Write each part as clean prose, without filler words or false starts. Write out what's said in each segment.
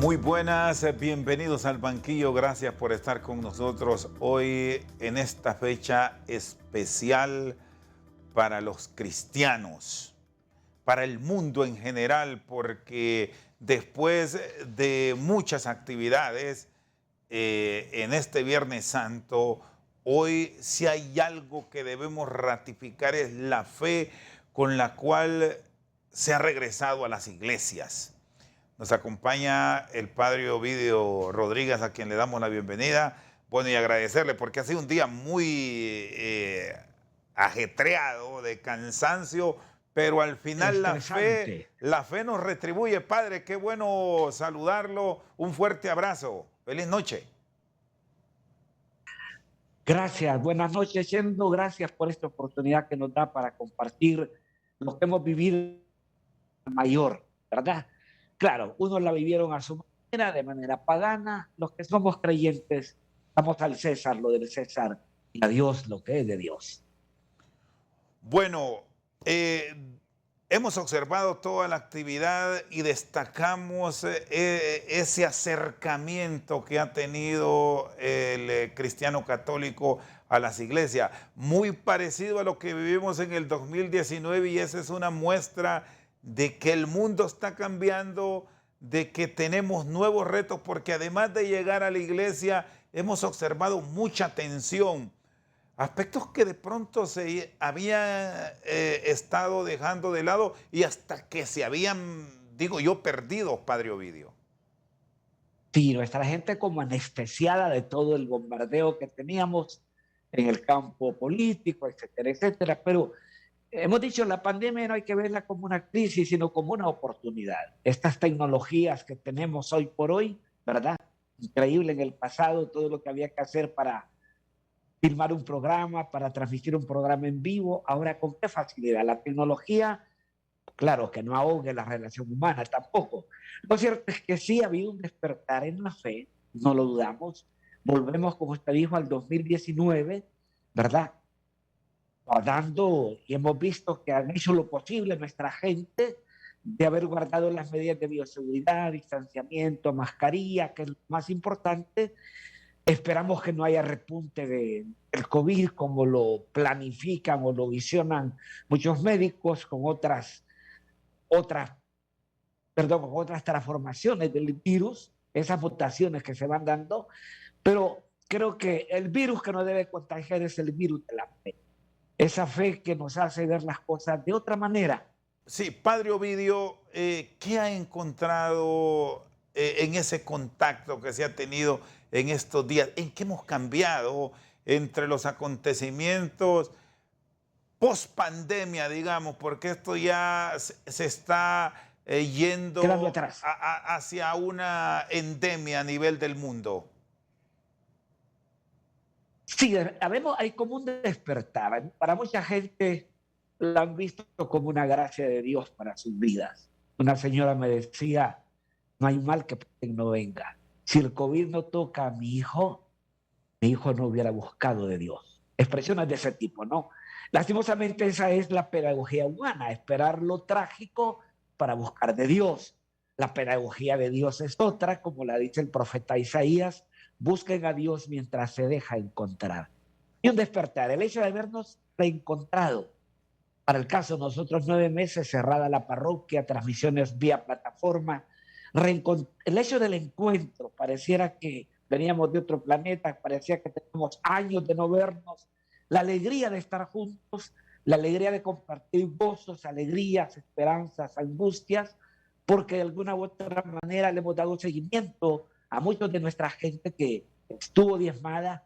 Muy buenas, bienvenidos al banquillo, gracias por estar con nosotros hoy en esta fecha especial para los cristianos, para el mundo en general, porque después de muchas actividades en este Viernes Santo, hoy si hay algo que debemos ratificar es la fe con la cual se ha regresado a las iglesias. Nos acompaña el padre Ovidio Rodríguez, a quien le damos la bienvenida. Bueno, y agradecerle porque ha sido un día muy ajetreado, de cansancio, pero al final Estresante. la fe nos retribuye. Padre, qué bueno saludarlo. Un fuerte abrazo. Feliz noche. Gracias, buenas noches, Yendo. Gracias por esta oportunidad que nos da para compartir lo que hemos vivido mayor, ¿verdad? Claro, unos la vivieron a su manera, de manera pagana. Los que somos creyentes, damos al César lo del César y a Dios lo que es de Dios. Bueno, eh, hemos observado toda la actividad y destacamos ese acercamiento que ha tenido el cristiano católico a las iglesias, muy parecido a lo que vivimos en el 2019, y esa es una muestra de que el mundo está cambiando, de que tenemos nuevos retos, porque además de llegar a la iglesia hemos observado mucha tensión. Aspectos que de pronto se había estado dejando de lado y hasta que se habían, digo yo, perdido, padre Ovidio. Sí, nuestra gente como anestesiada de todo el bombardeo que teníamos en el campo político, etcétera, etcétera. Pero hemos dicho, la pandemia no hay que verla como una crisis, sino como una oportunidad. Estas tecnologías que tenemos hoy por hoy, ¿verdad? Increíble en el pasado todo lo que había que hacer para filmar un programa, para transmitir un programa en vivo. Ahora, ¿con qué facilidad? La tecnología, claro, que no ahogue la relación humana tampoco. Lo cierto es que sí ha habido un despertar en la fe, no lo dudamos. Volvemos, como usted dijo, al 2019, ¿verdad? Dando, y hemos visto que han hecho lo posible nuestra gente de haber guardado las medidas de bioseguridad, distanciamiento, mascarilla, que es lo más importante. Esperamos que no haya repunte del COVID como lo planifican o lo visionan muchos médicos con otras, con otras transformaciones del virus, esas mutaciones que se van dando, pero creo que el virus que nos debe contagiar es el virus de la fe. Esa fe que nos hace ver las cosas de otra manera. Sí, padre Ovidio, ¿qué ha encontrado en ese contacto que se ha tenido en estos días? ¿En qué hemos cambiado entre los acontecimientos post pandemia, digamos, porque esto ya se está Quedando yendo atrás. hacia una endemia a nivel del mundo? Sí, hay como un despertar. Para mucha gente lo han visto como una gracia de Dios para sus vidas. Una señora me decía, no hay mal que no venga. Si el COVID no toca a mi hijo no hubiera buscado de Dios. Expresiones de ese tipo, ¿no? Lastimosamente esa es la pedagogía humana, esperar lo trágico para buscar de Dios. La pedagogía de Dios es otra, como la dice el profeta Isaías, busquen a Dios mientras se deja encontrar. Y un despertar, el hecho de habernos reencontrado. Para el caso, nosotros 9 meses cerrada la parroquia, transmisiones vía plataforma. El hecho del encuentro, pareciera que veníamos de otro planeta, parecía que teníamos años de no vernos. La alegría de estar juntos, la alegría de compartir gozos, alegrías, esperanzas, angustias, porque de alguna u otra manera le hemos dado seguimiento a muchos de nuestra gente que estuvo diezmada,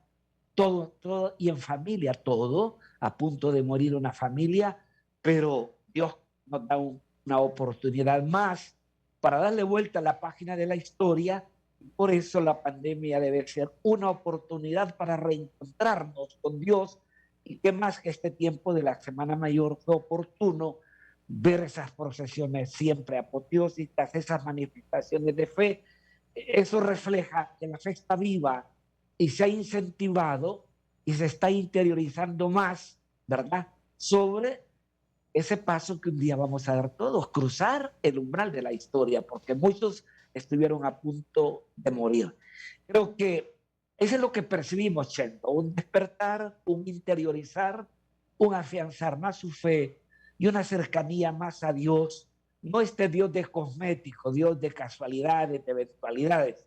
todo, y en familia, todo, a punto de morir una familia, pero Dios nos da una oportunidad más para darle vuelta a la página de la historia. Por eso la pandemia debe ser una oportunidad para reencontrarnos con Dios. Y qué más que este tiempo de la Semana Mayor fue oportuno ver esas procesiones siempre apoteósicas, esas manifestaciones de fe. Eso refleja que la fe está viva y se ha incentivado y se está interiorizando más, ¿verdad? Sobre ese paso que un día vamos a dar todos, cruzar el umbral de la historia, porque muchos estuvieron a punto de morir. Creo que eso es lo que percibimos, Chento, un despertar, un interiorizar, un afianzar más su fe y una cercanía más a Dios, no este Dios de cosméticos, Dios de casualidades, de eventualidades,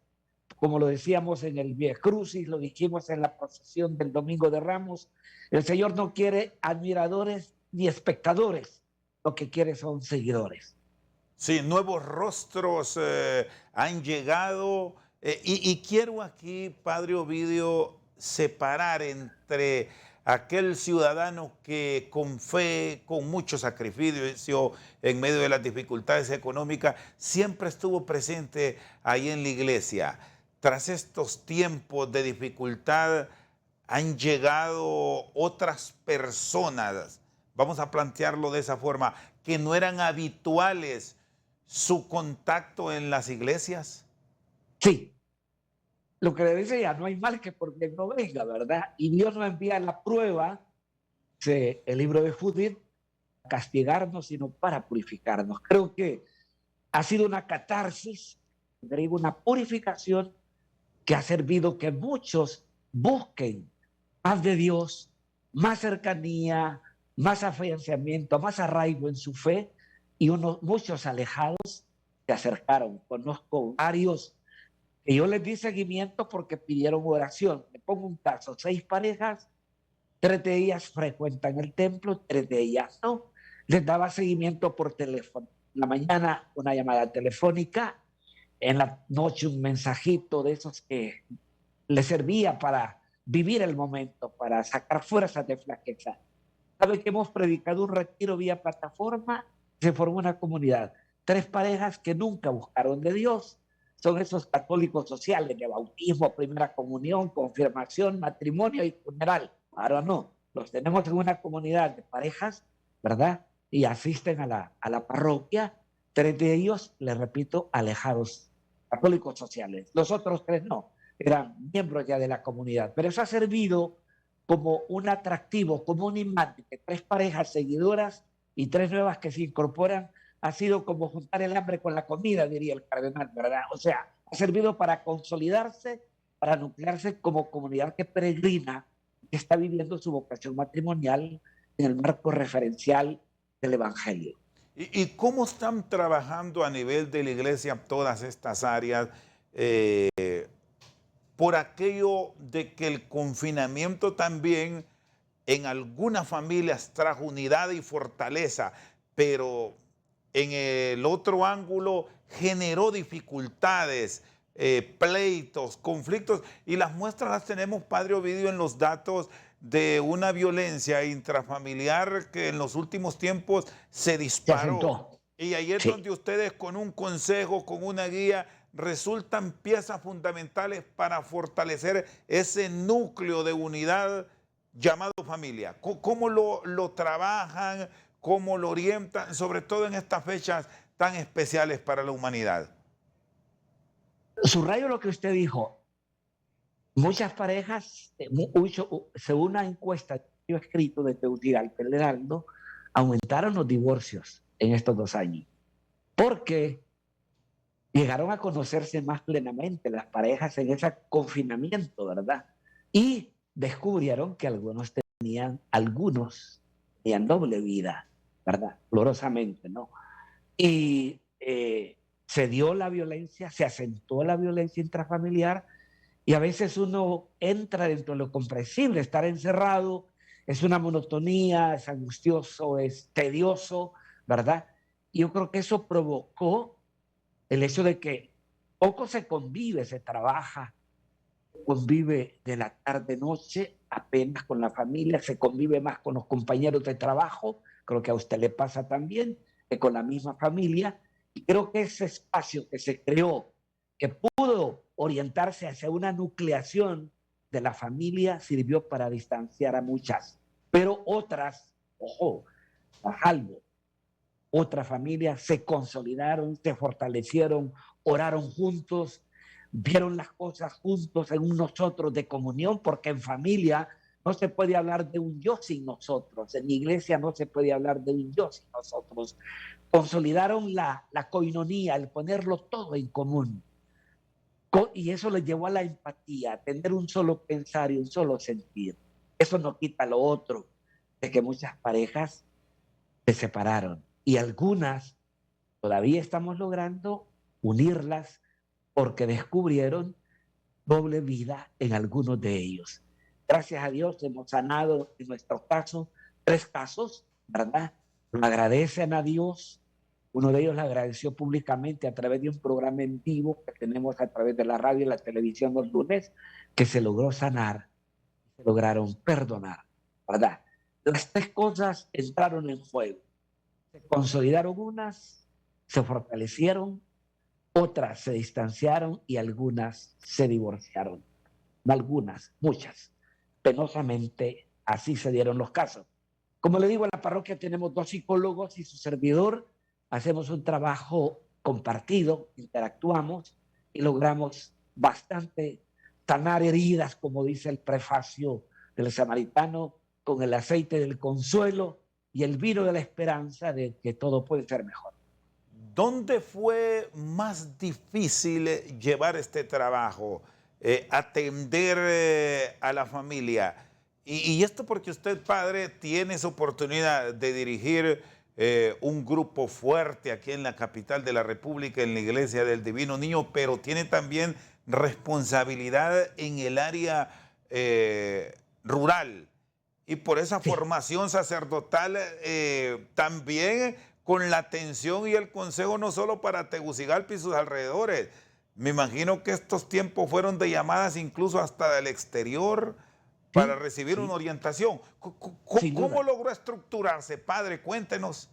como lo decíamos en el Via Crucis, lo dijimos en la procesión del Domingo de Ramos, el Señor no quiere admiradores ni espectadores, lo que quiere son seguidores. Sí, nuevos rostros han llegado y quiero aquí, Padre Ovidio, separar entre aquel ciudadano que con fe, con mucho sacrificio, en medio de las dificultades económicas, siempre estuvo presente ahí en la iglesia. Tras estos tiempos de dificultad han llegado otras personas, vamos a plantearlo de esa forma, que no eran habituales su contacto en las iglesias. Sí, lo que le dice ya, no hay mal que por bien no venga, ¿verdad? Y Dios nos envía la prueba, el libro de Judith, para castigarnos, sino para purificarnos. Creo que ha sido una catarsis, una purificación que ha servido que muchos busquen más de Dios, más cercanía, más afianzamiento, más arraigo en su fe, y muchos alejados se acercaron. Conozco varios que yo les di seguimiento porque pidieron oración. Me pongo un caso, 6 parejas, 3 de ellas frecuentan el templo, 3 de ellas no. Les daba seguimiento por teléfono. En la mañana una llamada telefónica, en la noche un mensajito de esos que les servía para vivir el momento, para sacar fuerzas de flaqueza. Sabe que hemos predicado un retiro vía plataforma, se formó una comunidad. 3 parejas que nunca buscaron de Dios. Son esos católicos sociales de bautismo, primera comunión, confirmación, matrimonio y funeral. Ahora no, los tenemos en una comunidad de parejas, ¿verdad? Y asisten a la parroquia. 3 de ellos, les repito, alejados, católicos sociales. Los otros 3 no, eran miembros ya de la comunidad. Pero eso ha servido como un atractivo, como un imán, que 3 parejas seguidoras y 3 nuevas que se incorporan, ha sido como juntar el hambre con la comida, diría el cardenal, ¿verdad? O sea, ha servido para consolidarse, para nuclearse como comunidad que peregrina, que está viviendo su vocación matrimonial en el marco referencial del Evangelio. ¿Y cómo están trabajando a nivel de la iglesia todas estas áreas? Por aquello de que el confinamiento también en algunas familias trajo unidad y fortaleza, pero en el otro ángulo generó dificultades, pleitos, conflictos, y las muestras las tenemos, Padre Ovidio, en los datos de una violencia intrafamiliar que en los últimos tiempos se Se disparó. asentó. Y ahí es Sí. donde ustedes con un consejo, con una guía, resultan piezas fundamentales para fortalecer ese núcleo de unidad llamado familia. ¿Cómo lo trabajan? ¿Cómo lo orientan? Sobre todo en estas fechas tan especiales para la humanidad. Subrayo lo que usted dijo. Muchas parejas, según una encuesta que yo he escrito de Teutigalpa, el Heraldo, aumentaron los divorcios en estos 2 años, porque llegaron a conocerse más plenamente las parejas en ese confinamiento, ¿verdad? Y descubrieron que algunos tenían doble vida, ¿verdad? Dolorosamente, ¿no? Y se dio la violencia, se acentuó la violencia intrafamiliar, y a veces uno entra dentro de lo comprensible, estar encerrado es una monotonía, es angustioso, es tedioso, ¿verdad? Y yo creo que eso provocó el hecho de que poco se convive, se trabaja, convive de la tarde-noche apenas con la familia, se convive más con los compañeros de trabajo, creo que a usted le pasa también, que con la misma familia, y creo que ese espacio que se creó, que pudo orientarse hacia una nucleación de la familia, sirvió para distanciar a muchas, pero otras, ojo, a salvo, otras familias se consolidaron, se fortalecieron, oraron juntos, vieron las cosas juntos en un nosotros de comunión, porque en familia No se puede hablar de un yo sin nosotros. En la iglesia no se puede hablar de un yo sin nosotros. Consolidaron la coinonía, el ponerlo todo en común. Y eso les llevó a la empatía, a tener un solo pensar y un solo sentir. Eso no quita lo otro, de que muchas parejas se separaron y algunas todavía estamos logrando unirlas porque descubrieron doble vida en algunos de ellos. Gracias a Dios hemos sanado en nuestro caso 3 casos, ¿verdad? Lo agradecen a Dios. Uno de ellos le agradeció públicamente a través de un programa en vivo que tenemos a través de la radio y la televisión los lunes, que se logró sanar, se lograron perdonar, ¿verdad? Las 3 cosas entraron en juego. Se consolidaron unas, se fortalecieron, otras se distanciaron y algunas se divorciaron. No algunas, muchas. Penosamente, así se dieron los casos. Como le digo, en la parroquia tenemos 2 psicólogos y su servidor. Hacemos un trabajo compartido, interactuamos y logramos bastante sanar heridas, como dice el prefacio del samaritano, con el aceite del consuelo y el vino de la esperanza de que todo puede ser mejor. ¿Dónde fue más difícil llevar este trabajo, atender a la familia? Y esto porque usted, padre, tiene esa oportunidad de dirigir un grupo fuerte aquí en la capital de la República, en la Iglesia del Divino Niño, pero tiene también responsabilidad en el área rural. Y por esa formación sacerdotal también con la atención y el consejo no solo para Tegucigalpa y sus alrededores. Me imagino que estos tiempos fueron de llamadas incluso hasta del exterior para recibir una orientación. ¿Cómo logró estructurarse, padre? Cuéntenos.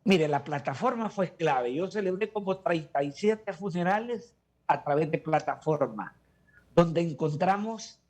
Mire, la plataforma fue clave. Yo celebré como 37 funerales a través de plataforma, donde encontramos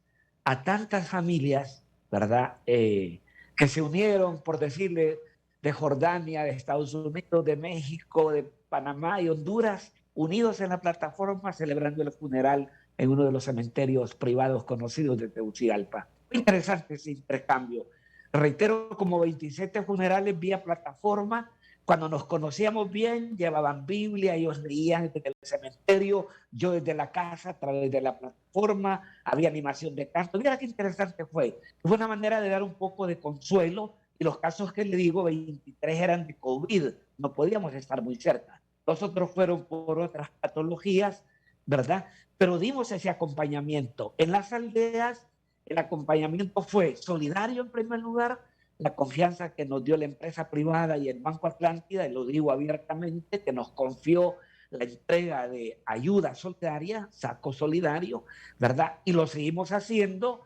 a tantas familias, ¿verdad? Que se unieron, por decirle, de Jordania, de Estados Unidos, de México, de Panamá y Honduras, unidos en la plataforma celebrando el funeral en uno de los cementerios privados conocidos de Tegucigalpa. Muy interesante ese intercambio. Reitero, como 27 funerales vía plataforma. Cuando nos conocíamos bien, llevaban Biblia, ellos leían desde el cementerio, yo desde la casa, a través de la plataforma, había animación de canto. Mira qué interesante fue. Fue una manera de dar un poco de consuelo, y los casos que le digo, 23 eran de COVID, no podíamos estar muy cerca. Los otros fueron por otras patologías, ¿verdad? Pero dimos ese acompañamiento. En las aldeas, el acompañamiento fue solidario en primer lugar, la confianza que nos dio la empresa privada y el Banco Atlántida, y lo digo abiertamente, que nos confió la entrega de ayuda solidaria, saco solidario, ¿verdad? Y lo seguimos haciendo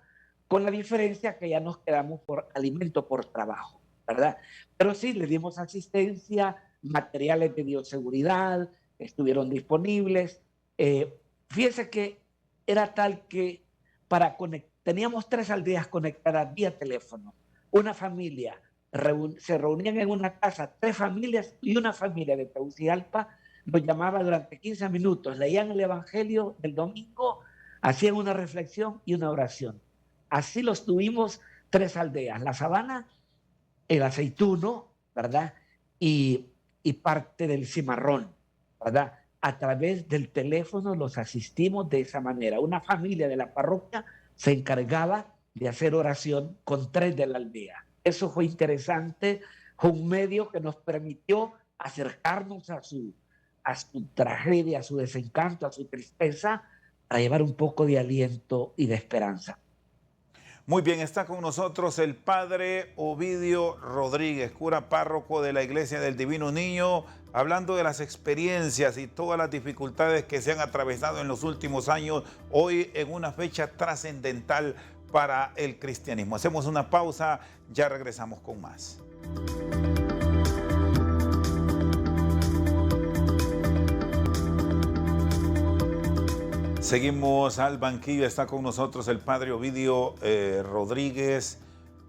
con la diferencia que ya nos quedamos por alimento por trabajo, ¿verdad? Pero sí, le dimos asistencia, materiales de bioseguridad, estuvieron disponibles. Fíjese que era tal que teníamos 3 aldeas conectadas vía teléfono. Una familia, se reunían en una casa 3 familias, y una familia de Tegucigalpa nos llamaba durante 15 minutos, leían el Evangelio del domingo, hacían una reflexión y una oración. Así los tuvimos 3 aldeas, La Sabana, el Aceituno, ¿verdad? Y parte del Cimarrón, ¿verdad? A través del teléfono los asistimos de esa manera. Una familia de la parroquia se encargaba de hacer oración con 3 de la aldea. Eso fue interesante, fue un medio que nos permitió acercarnos a su tragedia, a su desencanto, a su tristeza, para llevar un poco de aliento y de esperanza. Muy bien, está con nosotros el padre Ovidio Rodríguez, cura párroco de la Iglesia del Divino Niño, hablando de las experiencias y todas las dificultades que se han atravesado en los últimos años, hoy en una fecha trascendental para el cristianismo. Hacemos una pausa, ya regresamos con más. Seguimos al banquillo, está con nosotros el padre Ovidio Rodríguez.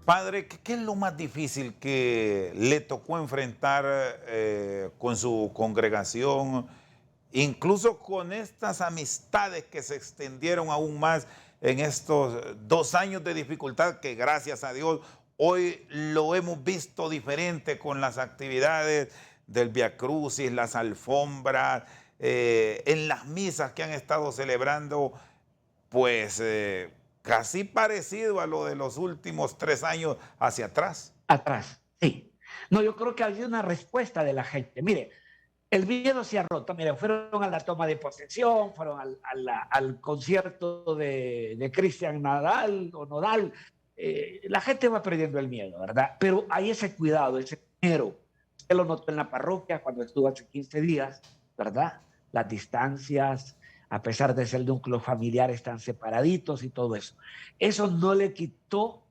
Padre, ¿qué es lo más difícil que le tocó enfrentar con su congregación, incluso con estas amistades que se extendieron aún más en estos 2 años de dificultad que gracias a Dios hoy lo hemos visto diferente con las actividades del Via Crucis, las alfombras, en las misas que han estado celebrando, pues casi parecido a lo de los últimos 3 años hacia atrás. Atrás, sí. No, yo creo que ha habido una respuesta de la gente. Mire, el miedo se ha roto. Mire, fueron a la toma de posesión, fueron al concierto de Cristian Nadal o Nodal. La gente va perdiendo el miedo, ¿verdad? Pero hay ese cuidado, ese miedo. Usted lo notó en la parroquia cuando estuvo hace 15 días, ¿verdad? Las distancias, a pesar de ser núcleo familiar, están separaditos y todo eso. Eso no le quitó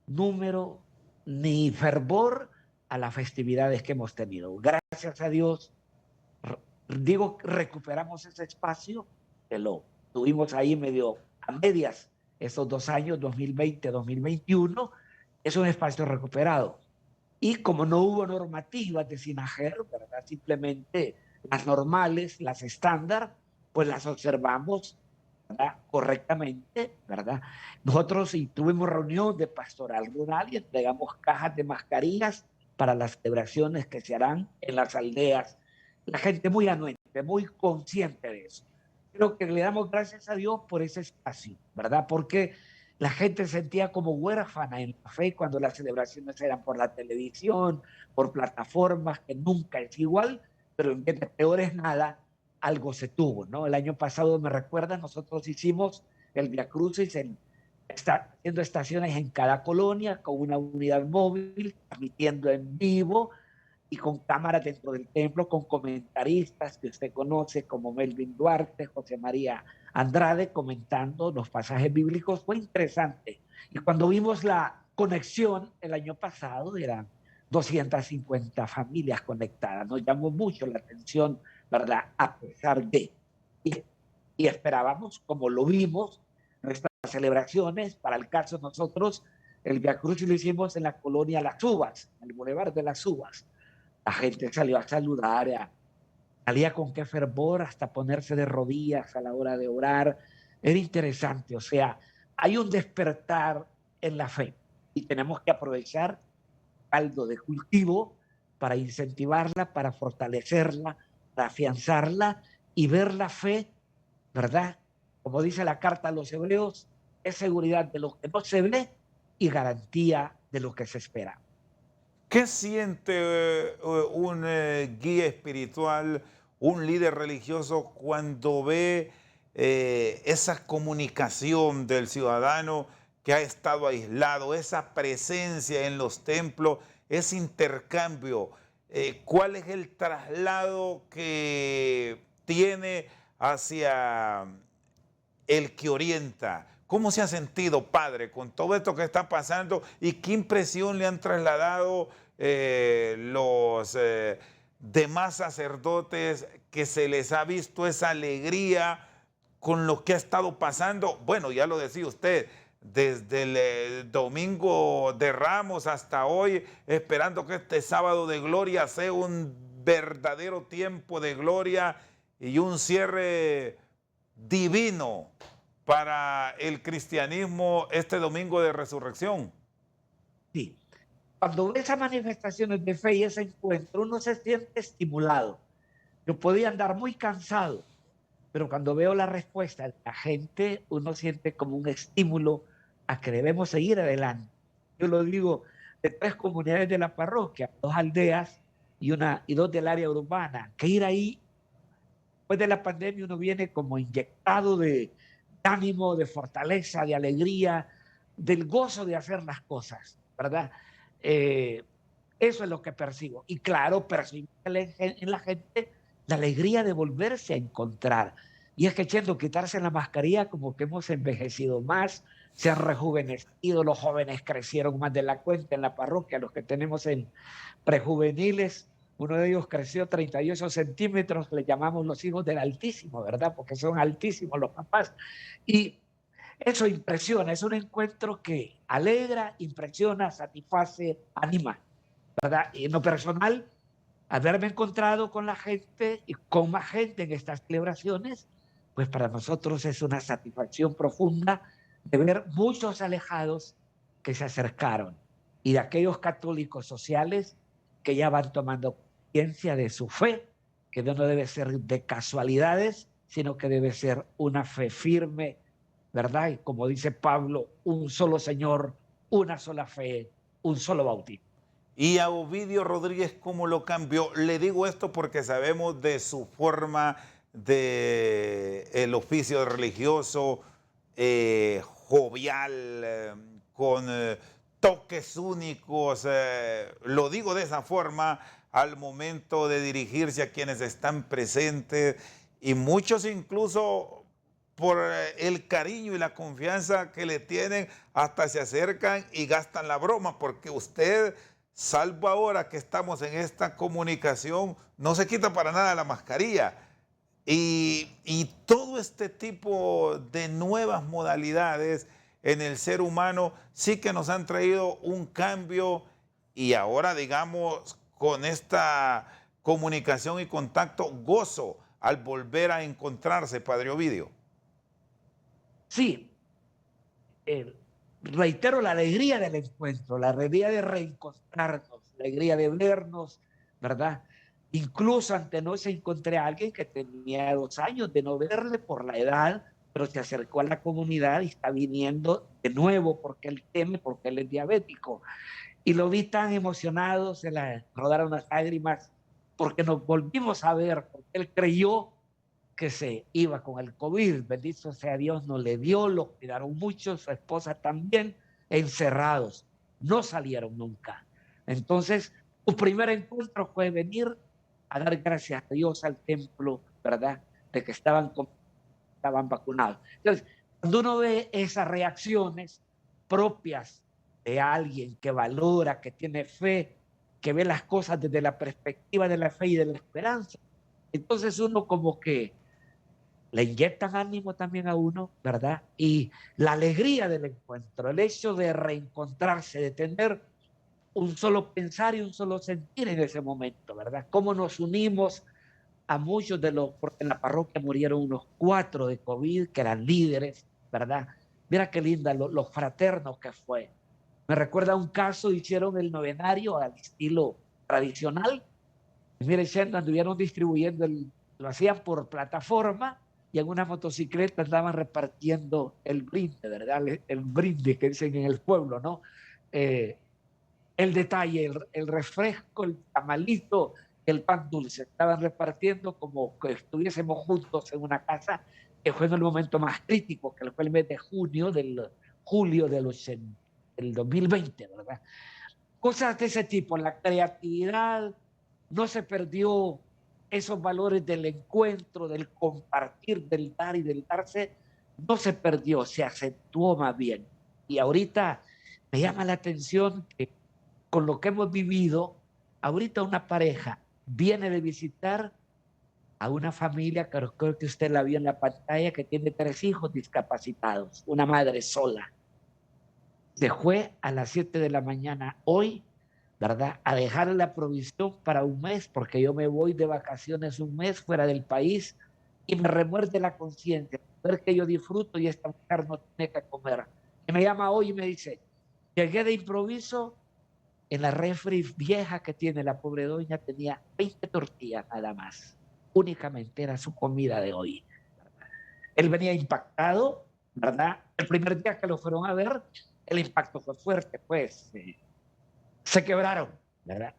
número ni fervor a las festividades que hemos tenido. Gracias a Dios, digo, recuperamos ese espacio que lo tuvimos ahí medio a medias esos 2 años, 2020, 2021, es un espacio recuperado. Y como no hubo normativas de SINAGER, ¿verdad? Simplemente las normales, las estándar, pues las observamos, ¿verdad? Correctamente, ¿verdad? Nosotros sí tuvimos reunión de pastoral rural y entregamos cajas de mascarillas para las celebraciones que se harán en las aldeas. La gente muy anuente, muy consciente de eso. Creo que le damos gracias a Dios por ese espacio, ¿verdad? Porque la gente se sentía como huérfana en la fe cuando las celebraciones eran por la televisión, por plataformas, que nunca es igual, pero en vez de peor es nada, algo se tuvo, ¿no? El año pasado, me recuerda, nosotros hicimos el Via Crucis haciendo estaciones en cada colonia con una unidad móvil, transmitiendo en vivo y con cámaras dentro del templo, con comentaristas que usted conoce como Melvin Duarte, José María Andrade, comentando los pasajes bíblicos. Fue interesante. Y cuando vimos la conexión el año pasado, eran 250 familias conectadas. Nos llamó mucho la atención, ¿verdad? A pesar de. Y, y esperábamos, como lo vimos, nuestras celebraciones, para el caso nosotros, el Via Crucis lo hicimos en la colonia Las Uvas, en el Boulevard de las Uvas. La gente salió a saludar, salía con qué fervor hasta ponerse de rodillas a la hora de orar. Era interesante, o sea, hay un despertar en la fe y tenemos que aprovechar caldo de cultivo para incentivarla, para fortalecerla, para afianzarla y ver la fe, ¿verdad? Como dice la carta a los hebreos, es seguridad de lo que no se ve y garantía de lo que se espera. ¿Qué siente un guía espiritual, un líder religioso cuando ve esa comunicación del ciudadano que ha estado aislado, esa presencia en los templos, ese intercambio? ¿Cuál es el traslado que tiene hacia el que orienta? ¿Cómo se ha sentido, padre, con todo esto que está pasando y qué impresión le han trasladado los demás sacerdotes, que se les ha visto esa alegría con lo que ha estado pasando? Bueno, ya lo decía usted, desde el domingo de Ramos hasta hoy, esperando que este sábado de gloria sea un verdadero tiempo de gloria y un cierre divino para el cristianismo este domingo de resurrección. Sí. Cuando ve esas manifestaciones de fe y ese encuentro, uno se siente estimulado. Yo podía andar muy cansado, pero cuando veo la respuesta de la gente, uno siente como un estímulo a que debemos seguir adelante. Yo lo digo, de 3 comunidades de la parroquia, 2 aldeas y 2 del área urbana, que ir ahí, después de la pandemia, uno viene como inyectado de ánimo, de fortaleza, de alegría, del gozo de hacer las cosas, ¿verdad? Eh, Eso es lo que percibo. Y claro, percibo en la gente la alegría de volverse a encontrar. Y es que, Chendo, quitarse la mascarilla, como que hemos envejecido más, se han rejuvenecido, los jóvenes crecieron más de la cuenta en la parroquia, los que tenemos en prejuveniles, uno de ellos creció 38 centímetros, le llamamos los hijos del Altísimo, ¿verdad? Porque son altísimos los papás. Y eso impresiona, es un encuentro que alegra, impresiona, satisface, anima, ¿verdad? Y en lo personal, haberme encontrado con la gente y con más gente en estas celebraciones, pues para nosotros es una satisfacción profunda de ver muchos alejados que se acercaron y de aquellos católicos sociales que ya van tomando conciencia de su fe, que no debe ser de casualidades, sino que debe ser una fe firme, ¿verdad? Y como dice Pablo, un solo Señor, una sola fe, un solo bautismo. Y a Ovidio Rodríguez, ¿cómo lo cambió? Le digo esto porque sabemos de su forma de el oficio religioso, jovial, con toques únicos. Lo digo de esa forma al momento de dirigirse a quienes están presentes y muchos incluso por el cariño y la confianza que le tienen, hasta se acercan y gastan la broma, porque usted, salvo ahora que estamos en esta comunicación, no se quita para nada la mascarilla. Y todo este tipo de nuevas modalidades en el ser humano sí que nos han traído un cambio y ahora, digamos, con esta comunicación y contacto, gozo al volver a encontrarse, Padre Ovidio. Sí, eh, reitero la alegría del encuentro, la alegría de reencontrarnos, la alegría de vernos, ¿verdad? Incluso ante no se encontré a alguien que tenía 2 años de no verle por la edad, pero se acercó a la comunidad y está viniendo de nuevo porque él teme, porque él es diabético. Y lo vi tan emocionado, se le rodaron las lágrimas, porque nos volvimos a ver, porque él creyó que se iba con el COVID, bendito sea Dios, no le dio, lo cuidaron mucho, su esposa también, encerrados, no salieron nunca. Entonces, su primer encuentro fue venir a dar gracias a Dios al templo, ¿verdad? De que estaban vacunados. Entonces, cuando uno ve esas reacciones propias de alguien que valora, que tiene fe, que ve las cosas desde la perspectiva de la fe y de la esperanza, entonces uno como que le inyectan ánimo también a uno, ¿verdad? Y la alegría del encuentro, el hecho de reencontrarse, de tener un solo pensar y un solo sentir en ese momento, ¿verdad? Cómo nos unimos a muchos de los, porque en la parroquia murieron unos 4 de COVID que eran líderes, ¿verdad? Mira qué linda, los fraternos que fue. Me recuerda un caso, hicieron el novenario al estilo tradicional. Mire, anduvieron distribuyendo, lo hacían por plataforma y en una motocicleta andaban repartiendo el brinde, ¿verdad? El brinde que dicen en el pueblo, ¿no? Eh, el detalle, el refresco, el tamalito, el pan dulce. Estaban repartiendo como que estuviésemos juntos en una casa, que fue en el momento más crítico, que fue el mes de junio, julio del 2020, ¿verdad? Cosas de ese tipo, la creatividad, no se perdió esos valores del encuentro, del compartir, del dar y del darse, no se perdió, se acentuó más bien. Y ahorita me llama la atención que con lo que hemos vivido, ahorita una pareja viene de visitar a una familia, creo que usted la vio en la pantalla, que tiene 3 hijos discapacitados, una madre sola. Se fue a las 7 de la mañana hoy, ¿verdad? A dejar la provisión para un mes, porque yo me voy de vacaciones un mes fuera del país y me remuerde la conciencia, ver que yo disfruto y esta mujer no tiene que comer. Y me llama hoy y me dice, llegué de improviso, en la refri vieja que tiene la pobre doña tenía 20 tortillas nada más. Únicamente era su comida de hoy. Él venía impactado, ¿verdad? El primer día que lo fueron a ver, el impacto fue fuerte, pues se quebraron, ¿verdad?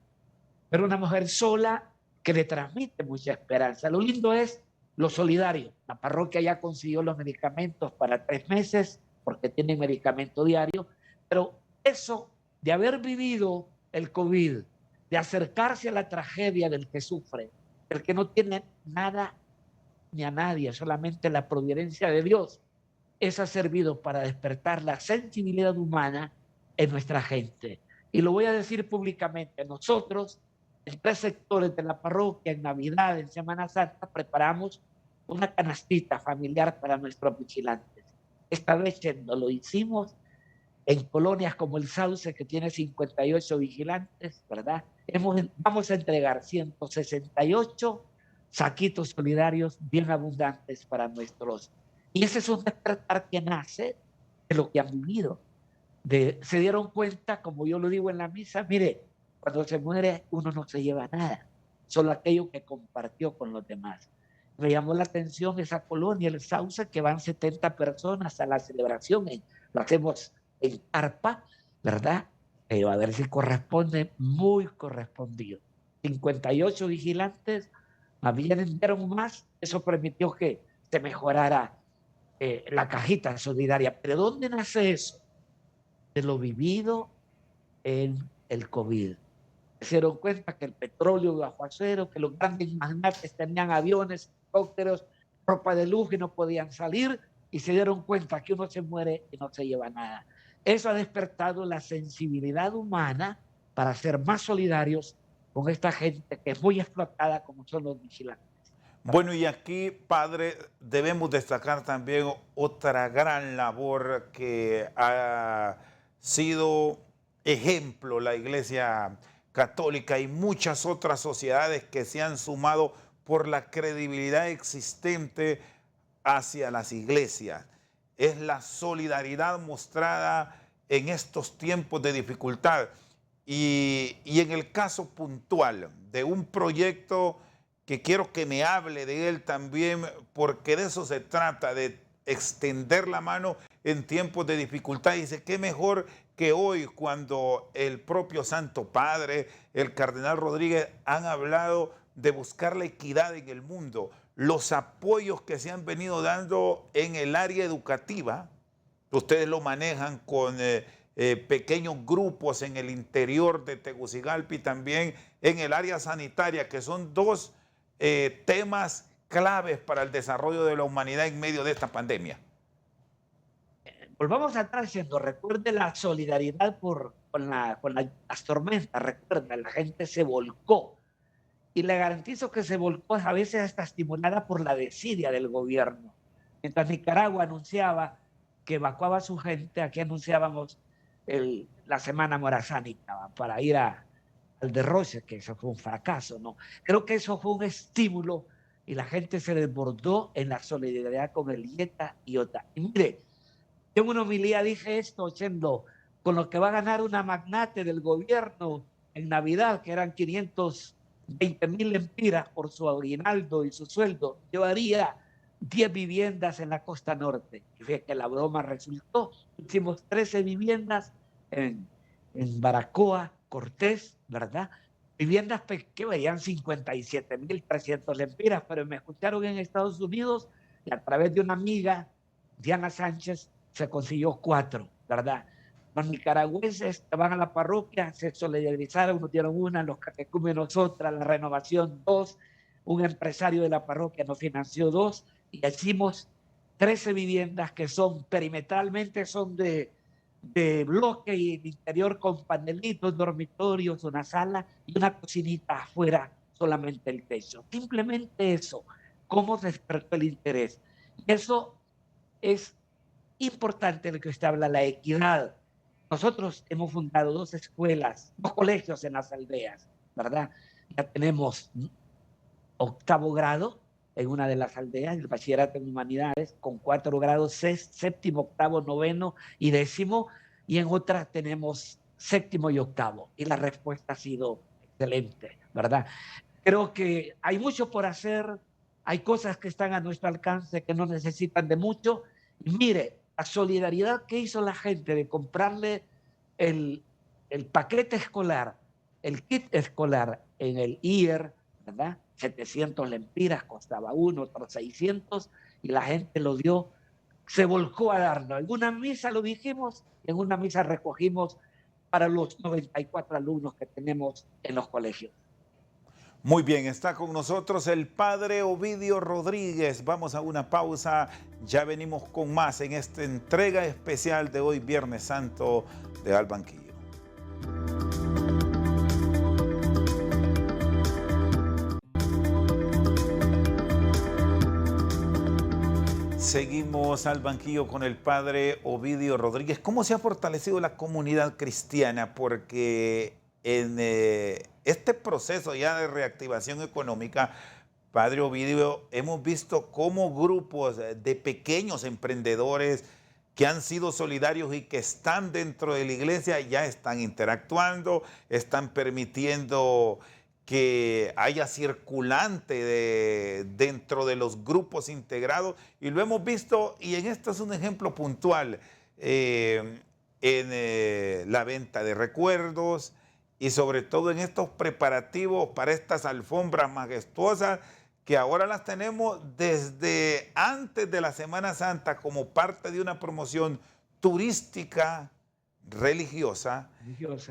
Pero una mujer sola que le transmite mucha esperanza. Lo lindo es lo solidario. La parroquia ya consiguió los medicamentos para 3 meses porque tienen medicamento diario, pero eso de haber vivido el COVID, de acercarse a la tragedia del que sufre, el que no tiene nada ni a nadie, solamente la providencia de Dios, eso ha servido para despertar la sensibilidad humana en nuestra gente. Y lo voy a decir públicamente, nosotros, en 3 sectores de la parroquia, en Navidad, en Semana Santa, preparamos una canastita familiar para nuestros vigilantes. Esta vez no lo hicimos en colonias como el Sauce, que tiene 58 vigilantes, ¿verdad? Vamos a entregar 168 saquitos solidarios bien abundantes para nuestros. Y ese es un despertar que nace de lo que han vivido. Se dieron cuenta, como yo lo digo en la misa, mire, cuando se muere uno no se lleva nada, solo aquello que compartió con los demás. Me llamó la atención esa colonia, el Sauce, que van 70 personas a la celebración, lo hacemos en carpa, ¿verdad? Pero a ver si corresponde, muy correspondido. 58 vigilantes, más bien dieron más, eso permitió que se mejorara la cajita solidaria. ¿Pero dónde nace eso? De lo vivido en el COVID. Se dieron cuenta que el petróleo bajó a cero, que los grandes magnates tenían aviones, helicópteros, ropa de lujo y no podían salir, y se dieron cuenta que uno se muere y no se lleva nada. Eso ha despertado la sensibilidad humana para ser más solidarios con esta gente que es muy explotada como son los vigilantes. Bueno, y aquí, padre, debemos destacar también otra gran labor que ha sido ejemplo la Iglesia Católica y muchas otras sociedades que se han sumado por la credibilidad existente hacia las iglesias. Es la solidaridad mostrada en estos tiempos de dificultad. Y en el caso puntual de un proyecto que quiero que me hable de él también, porque de eso se trata, de extender la mano en tiempos de dificultad. Y dice, qué mejor que hoy, cuando el propio Santo Padre, el Cardenal Rodríguez, han hablado de buscar la equidad en el mundo, los apoyos que se han venido dando en el área educativa. Ustedes lo manejan con pequeños grupos en el interior de Tegucigalpa y también en el área sanitaria, que son dos temas claves para el desarrollo de la humanidad en medio de esta pandemia. Volvamos atrás diciendo, recuerde la solidaridad con las tormentas, recuerda, la gente se volcó. Y le garantizo que se volcó a veces hasta estimulada por la desidia del gobierno. Mientras Nicaragua anunciaba que evacuaba a su gente, aquí anunciábamos la semana morazánica para ir al derroche, que eso fue un fracaso, ¿no? Creo que eso fue un estímulo y la gente se desbordó en la solidaridad con el IETA y OTA. Y mire, yo en una homilía dije esto, diciendo, con lo que va a ganar una magnate del gobierno en Navidad, que eran 520,000 lempiras por su aguinaldo y su sueldo, yo haría 10 viviendas en la costa norte. Y fíjate que la broma resultó. Hicimos 13 viviendas en Baracoa, Cortés, ¿verdad? Viviendas que veían 57,300 lempiras, pero me escucharon en Estados Unidos y a través de una amiga, Diana Sánchez, se consiguió 4, ¿verdad? Los nicaragüenses que van a la parroquia se solidarizaron, nos dieron una, los catecúmenos otra, la renovación 2, un empresario de la parroquia nos financió 2 y hicimos 13 viviendas que son perimetralmente, son de bloque y el interior con panelitos, dormitorios, una sala y una cocinita afuera, solamente el techo. Simplemente eso, cómo despertó el interés. Y eso es importante lo que usted habla, la equidad. Nosotros hemos fundado 2 escuelas, 2 colegios en las aldeas, ¿verdad? Ya tenemos 8º grado en una de las aldeas, el bachillerato en humanidades, con 4 grados, 7º, 8º, 9º y 10º, y en otras tenemos 7º y 8º, y la respuesta ha sido excelente, ¿verdad? Creo que hay mucho por hacer, hay cosas que están a nuestro alcance que no necesitan de mucho, y mire, la solidaridad que hizo la gente de comprarle el paquete escolar, el kit escolar en el IER, ¿verdad? 700 lempiras costaba uno, otro 600, y la gente lo dio, se volcó a darlo. En una misa lo dijimos, en una misa recogimos para los 94 alumnos que tenemos en los colegios. Muy bien, está con nosotros el padre Ovidio Rodríguez. Vamos a una pausa, ya venimos con más en esta entrega especial de hoy, Viernes Santo de Al Banquillo. Seguimos al banquillo con el padre Ovidio Rodríguez. ¿Cómo se ha fortalecido la comunidad cristiana? Porque en este proceso ya de reactivación económica, padre Ovidio, hemos visto cómo grupos de pequeños emprendedores que han sido solidarios y que están dentro de la iglesia ya están interactuando, están permitiendo que haya circulante dentro de los grupos integrados, y lo hemos visto, y en esto es un ejemplo puntual, en la venta de recuerdos y sobre todo en estos preparativos para estas alfombras majestuosas que ahora las tenemos desde antes de la Semana Santa como parte de una promoción turística religiosa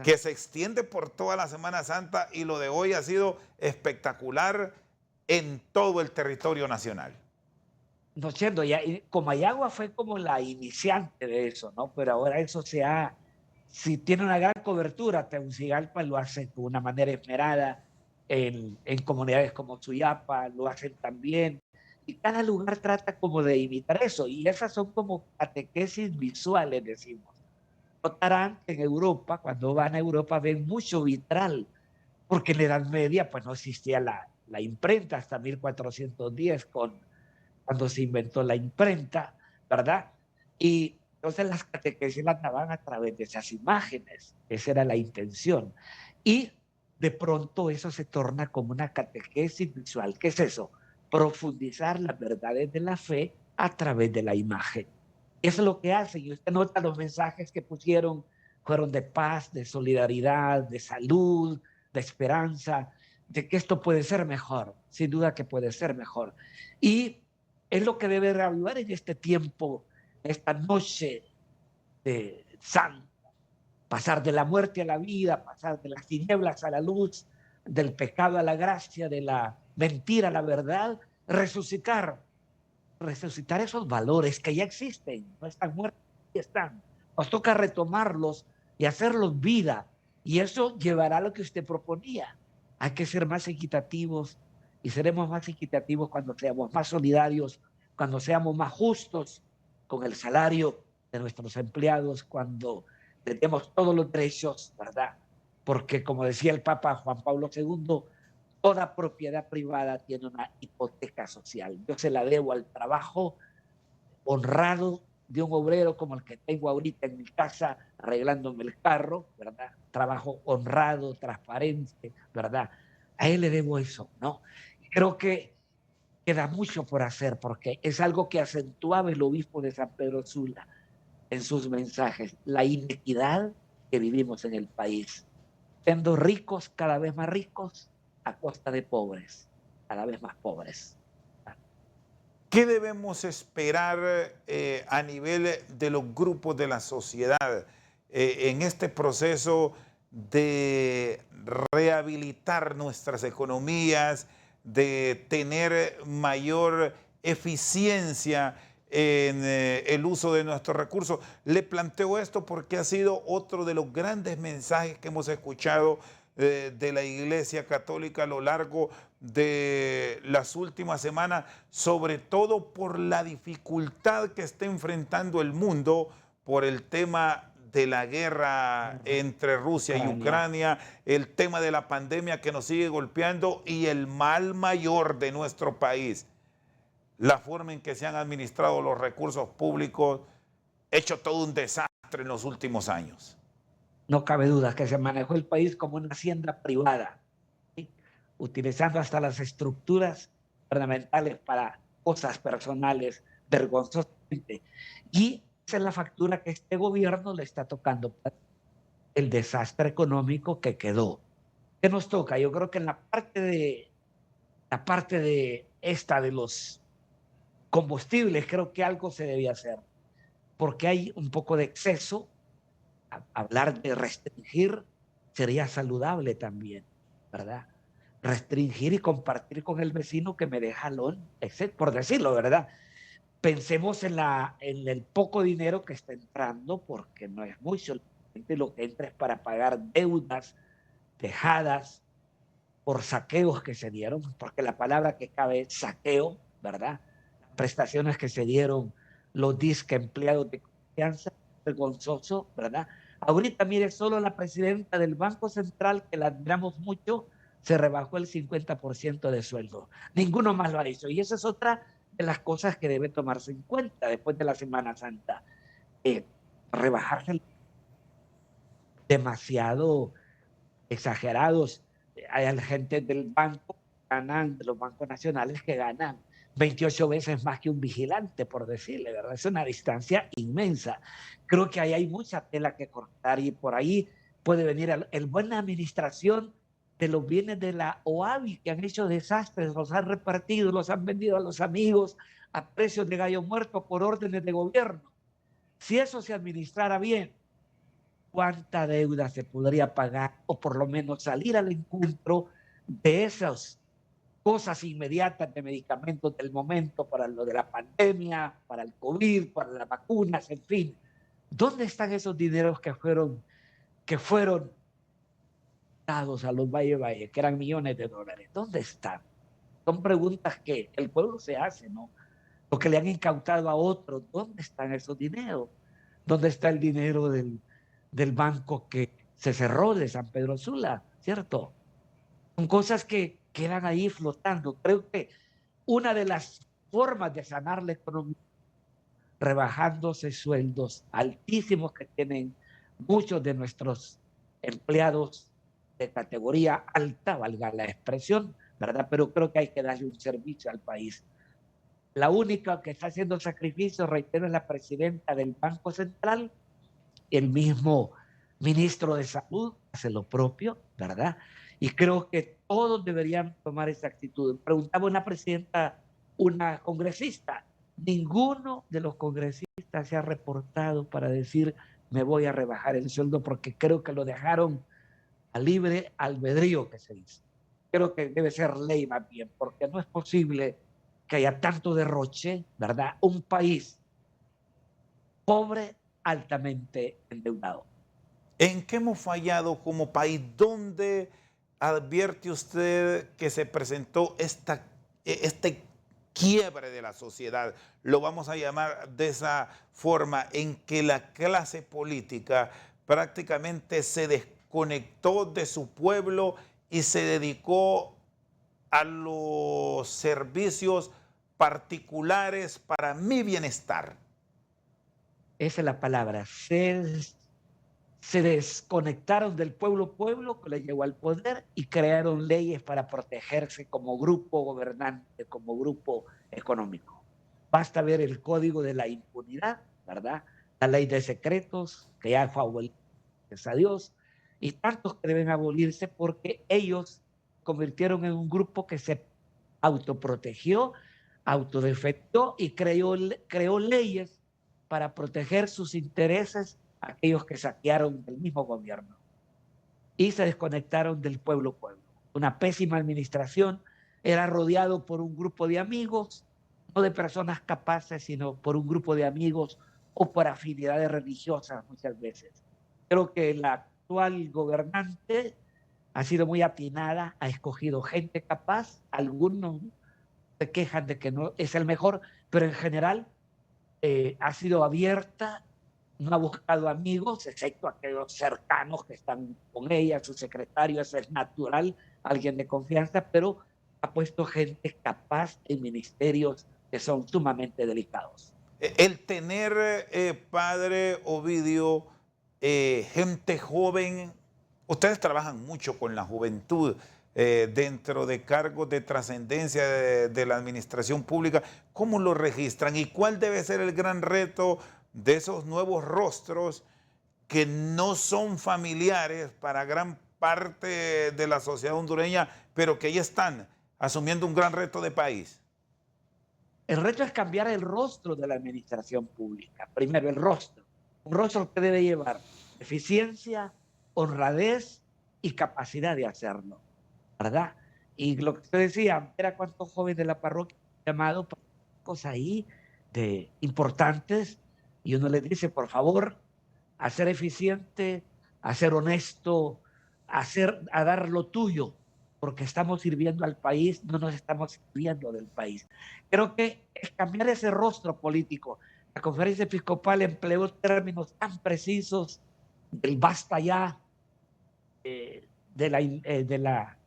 que se extiende por toda la Semana Santa, y lo de hoy ha sido espectacular en todo el territorio nacional. No siendo ya, Comayagua fue como la iniciante de eso, ¿no? Pero ahora eso si tiene una gran cobertura, Tegucigalpa lo hace de una manera esmerada, en comunidades como Suyapa lo hacen también, y cada lugar trata como de imitar eso, y esas son como catequesis visuales, decimos. Notarán que en Europa, cuando van a Europa, ven mucho vitral, porque en la Edad Media pues no existía la imprenta hasta 1410, cuando se inventó la imprenta, ¿verdad? Y entonces las catequesis las daban a través de esas imágenes, esa era la intención. Y de pronto eso se torna como una catequesis visual. ¿Qué es eso? Profundizar las verdades de la fe a través de la imagen. Eso es lo que hacen. Y usted nota los mensajes que pusieron, fueron de paz, de solidaridad, de salud, de esperanza, de que esto puede ser mejor. Sin duda que puede ser mejor. Y es lo que debe reavivar en este tiempo, esta noche de santa. Pasar de la muerte a la vida, pasar de las tinieblas a la luz, del pecado a la gracia, de la mentira a la verdad, resucitar esos valores que ya existen, no están muertos, ya están. Nos toca retomarlos y hacerlos vida, y eso llevará a lo que usted proponía. Hay que ser más equitativos, y seremos más equitativos cuando seamos más solidarios, cuando seamos más justos con el salario de nuestros empleados, cuando les demos todos los derechos, ¿verdad? Porque como decía el Papa Juan Pablo II, toda propiedad privada tiene una hipoteca social. Yo se la debo al trabajo honrado de un obrero como el que tengo ahorita en mi casa arreglándome el carro, ¿verdad? Trabajo honrado, transparente, ¿verdad? A él le debo eso, ¿no? Creo que queda mucho por hacer porque es algo que acentuaba el obispo de San Pedro Sula en sus mensajes, la inequidad que vivimos en el país, siendo ricos cada vez más ricos a costa de pobres, cada vez más pobres. ¿Qué debemos esperar a nivel de los grupos de la sociedad en este proceso de rehabilitar nuestras economías, de tener mayor eficiencia en el uso de nuestros recursos? Le planteo esto porque ha sido otro de los grandes mensajes que hemos escuchado de la Iglesia Católica a lo largo de las últimas semanas, sobre todo por la dificultad que está enfrentando el mundo por el tema de la guerra entre Rusia y Ucrania, el tema de la pandemia que nos sigue golpeando y el mal mayor de nuestro país, la forma en que se han administrado los recursos públicos, hecho todo un desastre en los últimos años. No cabe duda que se manejó el país como una hacienda privada, ¿sí? Utilizando hasta las estructuras gubernamentales para cosas personales, vergonzosamente. Y esa es la factura que este gobierno le está tocando, el desastre económico que quedó. ¿Qué nos toca? Yo creo que en la parte de esta de los combustibles, creo que algo se debía hacer, porque hay un poco de exceso. Hablar de restringir sería saludable también, ¿verdad? Restringir y compartir con el vecino que me deja jalón, por decirlo, ¿verdad? Pensemos en el poco dinero que está entrando, porque no es mucho, lo que entra es para pagar deudas dejadas por saqueos que se dieron, porque la palabra que cabe es saqueo, ¿verdad? Las prestaciones que se dieron, los disque empleados de confianza, vergonzoso, ¿verdad? Ahorita, mire, solo la presidenta del Banco Central, que la admiramos mucho, se rebajó el 50% de sueldo. Ninguno más lo ha hecho. Y esa es otra de las cosas que debe tomarse en cuenta después de la Semana Santa. eh, rebajarse demasiado exagerados. Hay gente del banco, de los bancos nacionales, que ganan 28 veces más que un vigilante, por decirle, ¿verdad? Es una distancia inmensa. Creo que ahí hay mucha tela que cortar y por ahí puede venir el buena administración de los bienes de la OAVI, que han hecho desastres, los han repartido, los han vendido a los amigos a precios de gallo muerto por órdenes de gobierno. Si eso se administrara bien, cuánta deuda se podría pagar o por lo menos salir al encuentro de esas cosas inmediatas de medicamentos del momento para lo de la pandemia, para el COVID, para las vacunas, en fin. ¿Dónde están esos dineros que fueron dados a los Valle, que eran millones de dólares? ¿Dónde están? Son preguntas que el pueblo se hace, ¿no? Lo que le han incautado a otros, ¿dónde están esos dineros? ¿Dónde está el dinero del banco que se cerró de San Pedro Sula? ¿Cierto? Son cosas que quedan ahí flotando. Creo que una de las formas de sanar la economía, rebajándose sueldos altísimos que tienen muchos de nuestros empleados de categoría alta, valga la expresión, ¿verdad? Pero creo que hay que darle un servicio al país. La única que está haciendo sacrificio, reitero, es la presidenta del Banco Central. El mismo ministro de Salud hace lo propio, ¿verdad? Y creo que todos deberían tomar esa actitud. Preguntaba una presidenta, una congresista, ninguno de los congresistas se ha reportado para decir me voy a rebajar el sueldo porque creo que lo dejaron a libre albedrío, que se dice. Creo que debe ser ley más bien, porque no es posible que haya tanto derroche, ¿verdad? Un país pobre, altamente endeudado. ¿En qué hemos fallado como país? ¿Dónde advierte usted que se presentó este quiebre de la sociedad? Lo vamos a llamar de esa forma, en que la clase política prácticamente se desconectó de su pueblo y se dedicó a los servicios particulares para mi bienestar. Esa es la palabra. Se desconectaron del pueblo que le llegó al poder y crearon leyes para protegerse como grupo gobernante, como grupo económico. Basta ver el código de la impunidad, ¿verdad? La ley de secretos, que ya fue abolida, gracias a Dios, y tantos que deben abolirse porque ellos convirtieron en un grupo que se autoprotegió, autodefectó y creó leyes para proteger sus intereses a aquellos que saquearon del mismo gobierno y se desconectaron del pueblo. Una pésima administración, era rodeado por un grupo de amigos, no de personas capaces, sino por un grupo de amigos o por afinidades religiosas muchas veces. Creo que la actual gobernante ha sido muy atinada, ha escogido gente capaz, algunos se quejan de que no es el mejor, pero en general ha sido abierta, no ha buscado amigos, excepto aquellos cercanos que están con ella, su secretario, eso es natural, alguien de confianza, pero ha puesto gente capaz en ministerios que son sumamente delicados. El tener, padre Ovidio, gente joven, ustedes trabajan mucho con la juventud dentro de cargos de trascendencia de la administración pública. ¿Cómo lo registran y cuál debe ser el gran reto de esos nuevos rostros que no son familiares para gran parte de la sociedad hondureña, pero que ya están asumiendo un gran reto de país? El reto es cambiar el rostro de la administración pública. Primero, el rostro. Un rostro que debe llevar eficiencia, honradez y capacidad de hacerlo, ¿verdad? Y lo que usted decía, era cuántos jóvenes de la parroquia han llamado para cosas ahí importantes y uno les dice, por favor, a ser eficiente, a ser honesto, a dar lo tuyo, porque estamos sirviendo al país, no nos estamos sirviendo del país. Creo que es cambiar ese rostro político. La conferencia episcopal empleó términos tan precisos del basta ya, de la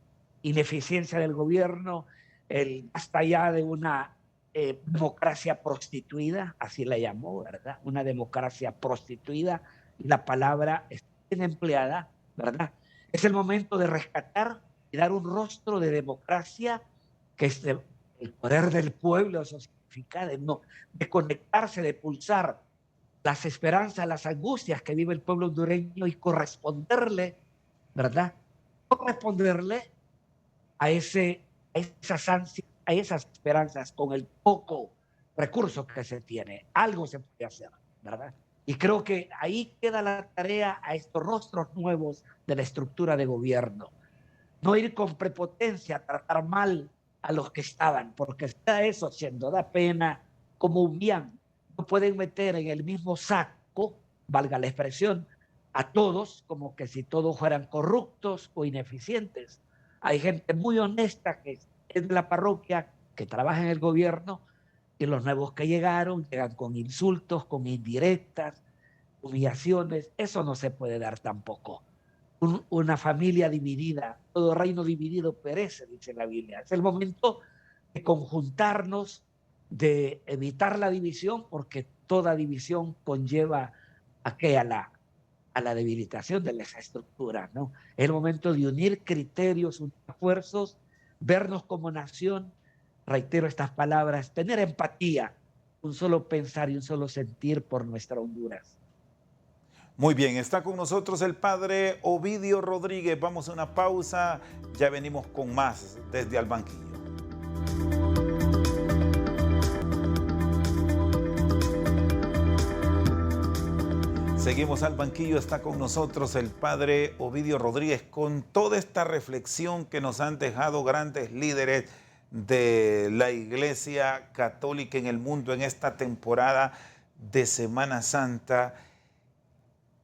ineficiencia del gobierno, el basta ya de una democracia prostituida, así la llamó, ¿verdad? Una democracia prostituida, la palabra está bien empleada, ¿verdad? Es el momento de rescatar y dar un rostro de democracia que es el poder del pueblo, eso significa de, no, de conectarse, de pulsar las esperanzas, las angustias que vive el pueblo hondureño y corresponderle, ¿verdad? Corresponderle a, a esas ansias, a esas esperanzas con el poco recurso que se tiene. Algo se puede hacer, ¿verdad? Y creo que ahí queda la tarea a estos rostros nuevos de la estructura de gobierno. No ir con prepotencia a tratar mal a los que estaban, porque está eso siendo, da pena, como un bien. No pueden meter en el mismo saco, valga la expresión, a todos como que si todos fueran corruptos o ineficientes. Hay gente muy honesta que es de la parroquia, que trabaja en el gobierno, y los nuevos que llegaron llegan con insultos, con indirectas, humillaciones. Eso no se puede dar tampoco. Una familia dividida, todo reino dividido perece, dice la Biblia. Es el momento de conjuntarnos, de evitar la división, porque toda división conlleva a la debilitación de las estructuras, ¿no? Es el momento de unir criterios, unir esfuerzos, vernos como nación, reitero estas palabras, tener empatía, un solo pensar y un solo sentir por nuestra Honduras. Muy bien, está con nosotros el padre Ovidio Rodríguez. Vamos a una pausa, ya venimos con más desde Al Banquillo. Seguimos Al Banquillo, está con nosotros el padre Ovidio Rodríguez con toda esta reflexión que nos han dejado grandes líderes de la Iglesia Católica en el mundo en esta temporada de Semana Santa.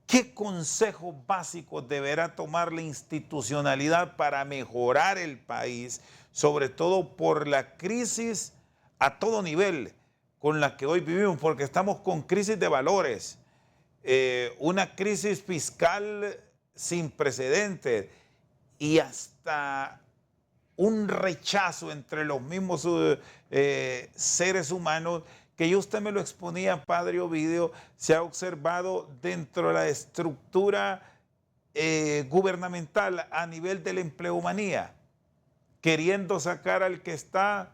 ¿Qué consejos básicos deberá tomar la institucionalidad para mejorar el país, sobre todo por la crisis a todo nivel con la que hoy vivimos? Porque estamos con crisis de valores, una crisis fiscal sin precedentes y hasta un rechazo entre los mismos seres humanos que ya usted me lo exponía, padre Ovidio, se ha observado dentro de la estructura gubernamental a nivel de la empleomanía, queriendo sacar al que está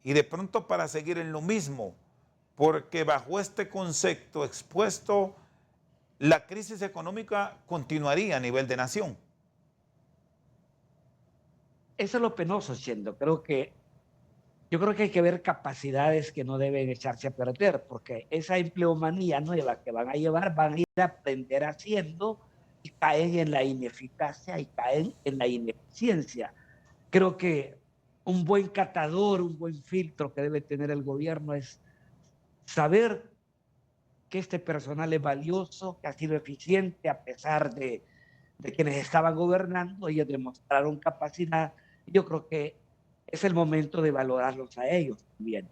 y de pronto para seguir en lo mismo, porque bajo este concepto expuesto, la crisis económica continuaría a nivel de nación. Eso es lo penoso, siendo. Yo creo que hay que ver capacidades que no deben echarse a perder, porque esa empleomanía nueva que van a llevar, van a ir a aprender haciendo y caen en la ineficacia y caen en la ineficiencia. Creo que un buen catador, un buen filtro que debe tener el gobierno es saber que este personal es valioso, que ha sido eficiente a pesar de quienes estaban gobernando. Ellos demostraron capacidad. Yo creo que es el momento de valorarlos a ellos también.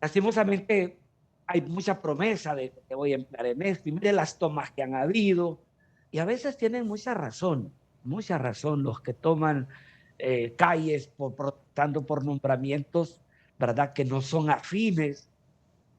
Lastimosamente, hay mucha promesa de que voy a emplear en esto, y mire las tomas que han habido, y a veces tienen mucha razón los que toman calles protestando por nombramientos, ¿verdad?, que no son afines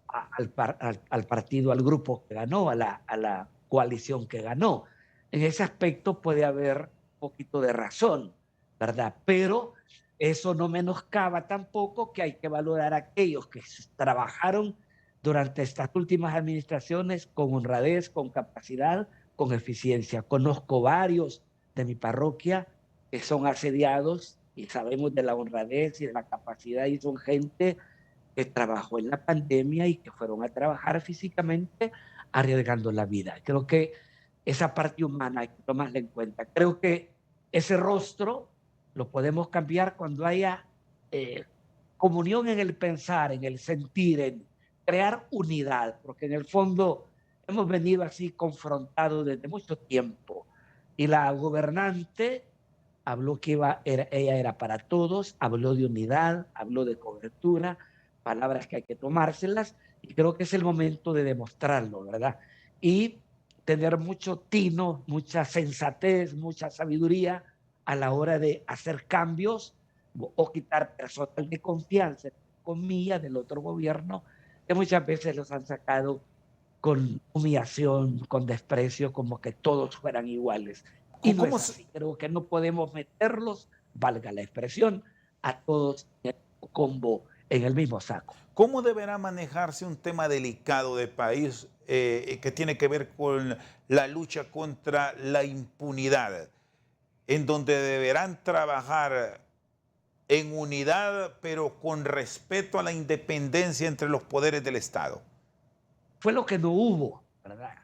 al partido, al grupo que ganó, a la coalición que ganó. En ese aspecto puede haber un poquito de razón, ¿verdad? Pero eso no menoscaba tampoco que hay que valorar a aquellos que trabajaron durante estas últimas administraciones con honradez, con capacidad, con eficiencia. Conozco varios de mi parroquia que son asediados y sabemos de la honradez y de la capacidad, y son gente que trabajó en la pandemia y que fueron a trabajar físicamente arriesgando la vida. Creo que esa parte humana hay que tomarla en cuenta. Creo que ese rostro lo podemos cambiar cuando haya comunión en el pensar, en el sentir, en crear unidad, porque en el fondo hemos venido así confrontados desde mucho tiempo. Y la gobernante habló que ella era para todos, habló de unidad, habló de cobertura, palabras que hay que tomárselas, y creo que es el momento de demostrarlo, ¿verdad? Y tener mucho tino, mucha sensatez, mucha sabiduría a la hora de hacer cambios o quitar personal de confianza, comillas, del otro gobierno, que muchas veces los han sacado con humillación, con desprecio, como que todos fueran iguales. Y no ¿Cómo, es así. Creo que no podemos meterlos, valga la expresión, a todos en el combo, en el mismo saco. cómo deberá manejarse un tema delicado de país que tiene que ver con la lucha contra la impunidad, en donde deberán trabajar en unidad, pero con respeto a la independencia entre los poderes del Estado? Fue lo que no hubo, ¿verdad?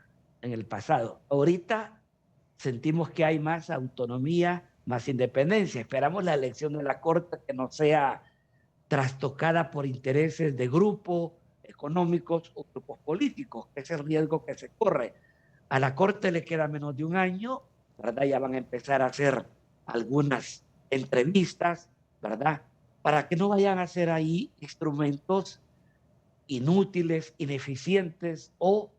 En el pasado. Ahorita sentimos que hay más autonomía, más independencia. Esperamos la elección de la Corte que no sea trastocada por intereses de grupos económicos o grupos políticos, que es el riesgo que se corre. A la Corte le queda menos de un año, ¿verdad? Ya van a empezar a hacer algunas entrevistas, ¿verdad? Para que no vayan a ser ahí instrumentos inútiles, ineficientes o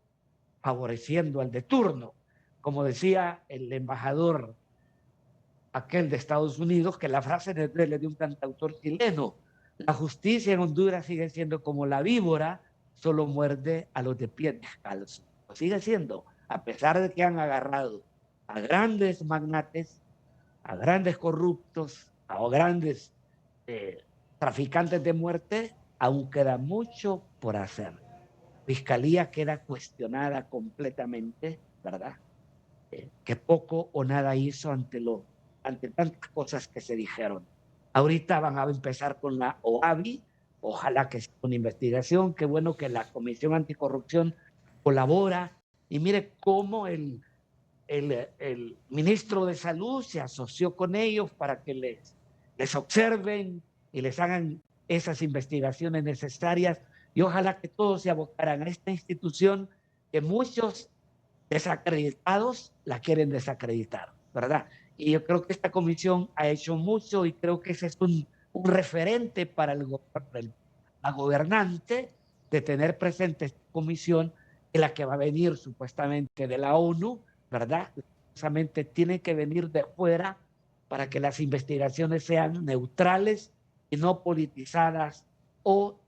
favoreciendo al de turno. Como decía el embajador aquel de Estados Unidos, que la frase es de un cantautor chileno: la justicia en Honduras sigue siendo como la víbora, solo muerde a los de pies descalzos. Lo sigue siendo, a pesar de que han agarrado a grandes magnates, a grandes corruptos, a grandes eh, traficantes de muerte, aún queda mucho por hacer. Fiscalía queda cuestionada completamente, ¿verdad? Que poco o nada hizo ante tantas cosas que se dijeron. Ahorita van a empezar con la OAVI, ojalá que sea una investigación, qué bueno que la Comisión Anticorrupción colabora, y mire cómo el ministro de Salud se asoció con ellos para que les observen y les hagan esas investigaciones necesarias, y ojalá que todos se abocaran a esta institución que muchos desacreditados la quieren desacreditar, ¿verdad? Y yo creo que esta comisión ha hecho mucho, y creo que ese es un referente para la gobernante, de tener presente esta comisión, en la que va a venir supuestamente de la ONU, ¿verdad? Supuestamente tiene que venir de fuera para que las investigaciones sean neutrales y no politizadas o,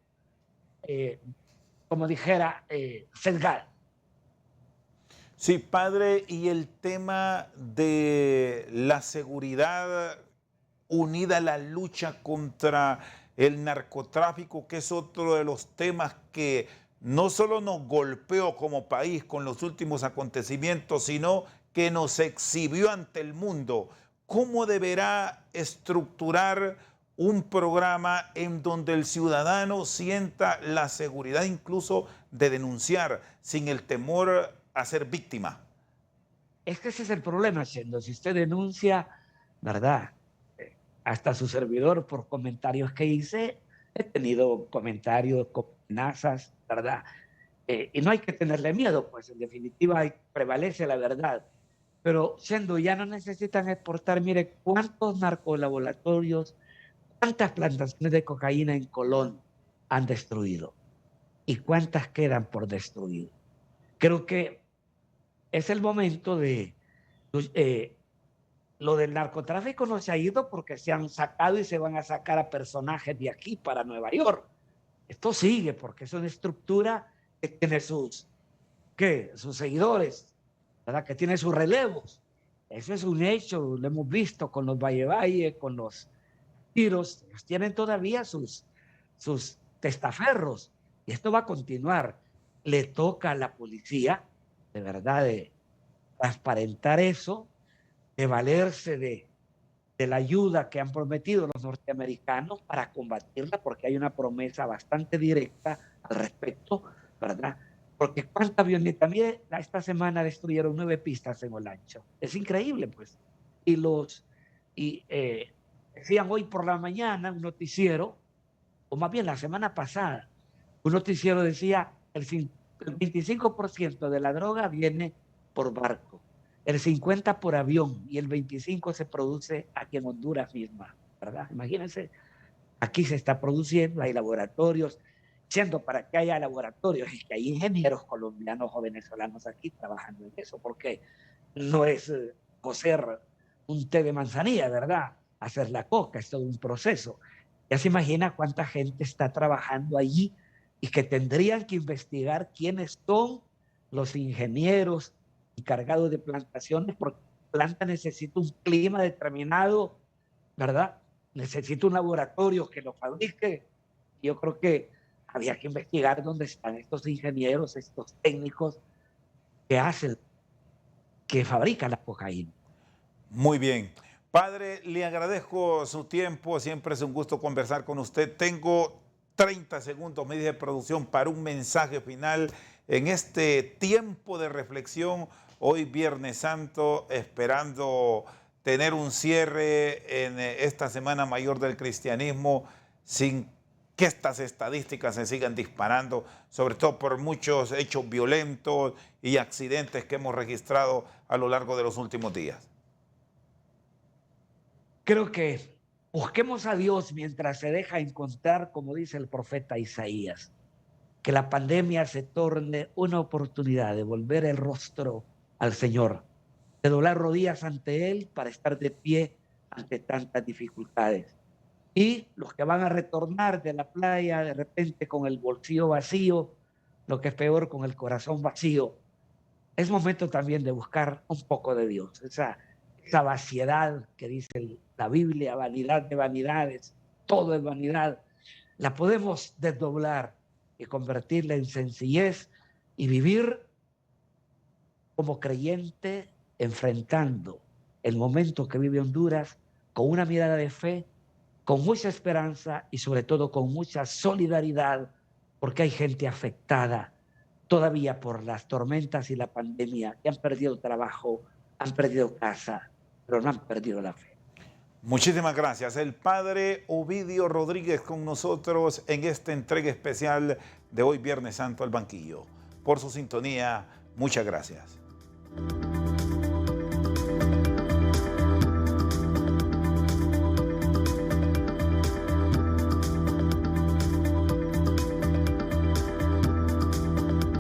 eh, como dijera, sesgadas. Sí, padre, y el tema de la seguridad unida a la lucha contra el narcotráfico, que es otro de los temas que no solo nos golpeó como país con los últimos acontecimientos, sino que nos exhibió ante el mundo. ¿Cómo deberá estructurar un programa en donde el ciudadano sienta la seguridad incluso de denunciar sin el temor a ser víctima? Es que ese es el problema, Chendo. Si usted denuncia, ¿verdad? Hasta su servidor, por comentarios que hice, he tenido comentarios con amenazas, ¿verdad? Y no hay que tenerle miedo, pues en definitiva prevalece la verdad. Pero Chendo, ya no necesitan exportar, mire, cuántos narcolaboratorios, cuántas plantaciones de cocaína en Colón han destruido y cuántas quedan por destruir. Creo que es el momento de lo del narcotráfico no se ha ido porque se han sacado y se van a sacar a personajes de aquí para Nueva York. Esto sigue porque es una estructura que tiene sus seguidores, ¿verdad? Que tiene sus relevos. Eso es un hecho, lo hemos visto con los Valle, con los tiros, tienen todavía sus testaferros, y esto va a continuar. Le toca a la policía, de verdad, de transparentar eso, de valerse de la ayuda que han prometido los norteamericanos para combatirla, porque hay una promesa bastante directa al respecto, ¿verdad? Porque cuánta avioneta, mire, esta semana destruyeron 9 pistas en Olancho. Es increíble, pues. Y decían hoy por la mañana un noticiero, o más bien la semana pasada, un noticiero decía el 25% de la droga viene por barco, el 50% por avión y el 25% se produce aquí en Honduras misma, ¿verdad? Imagínense, aquí se está produciendo, hay laboratorios, siendo para que haya laboratorios y que hay ingenieros colombianos o venezolanos aquí trabajando en eso, porque no es coser un té de manzanilla, ¿verdad? Hacer la coca, es todo un proceso. Ya se imagina cuánta gente está trabajando allí y que tendrían que investigar quiénes son los ingenieros encargados de plantaciones, porque la planta necesita un clima determinado, ¿verdad? Necesita un laboratorio que lo fabrique. Yo creo que había que investigar dónde están estos ingenieros, estos técnicos que hacen, que fabrican la cocaína. Muy bien. Padre, le agradezco su tiempo, siempre es un gusto conversar con usted. Tengo 30 segundos, media de producción para un mensaje final en este tiempo de reflexión, hoy Viernes Santo, esperando tener un cierre en esta Semana Mayor del Cristianismo sin que estas estadísticas se sigan disparando, sobre todo por muchos hechos violentos y accidentes que hemos registrado a lo largo de los últimos días. Creo que busquemos a Dios mientras se deja encontrar, como dice el profeta Isaías, que la pandemia se torne una oportunidad de volver el rostro al Señor, de doblar rodillas ante Él para estar de pie ante tantas dificultades. Y los que van a retornar de la playa de repente con el bolsillo vacío, lo que es peor, con el corazón vacío, es momento también de buscar un poco de Dios, esa vaciedad que dice la Biblia, vanidad de vanidades, todo es vanidad, la podemos desdoblar y convertirla en sencillez y vivir como creyente enfrentando el momento que vive Honduras con una mirada de fe, con mucha esperanza y sobre todo con mucha solidaridad, porque hay gente afectada todavía por las tormentas y la pandemia, que han perdido trabajo, han perdido casa, pero no han perdido la fe. Muchísimas gracias. El padre Ovidio Rodríguez con nosotros en esta entrega especial de hoy Viernes Santo al Banquillo. Por su sintonía, muchas gracias.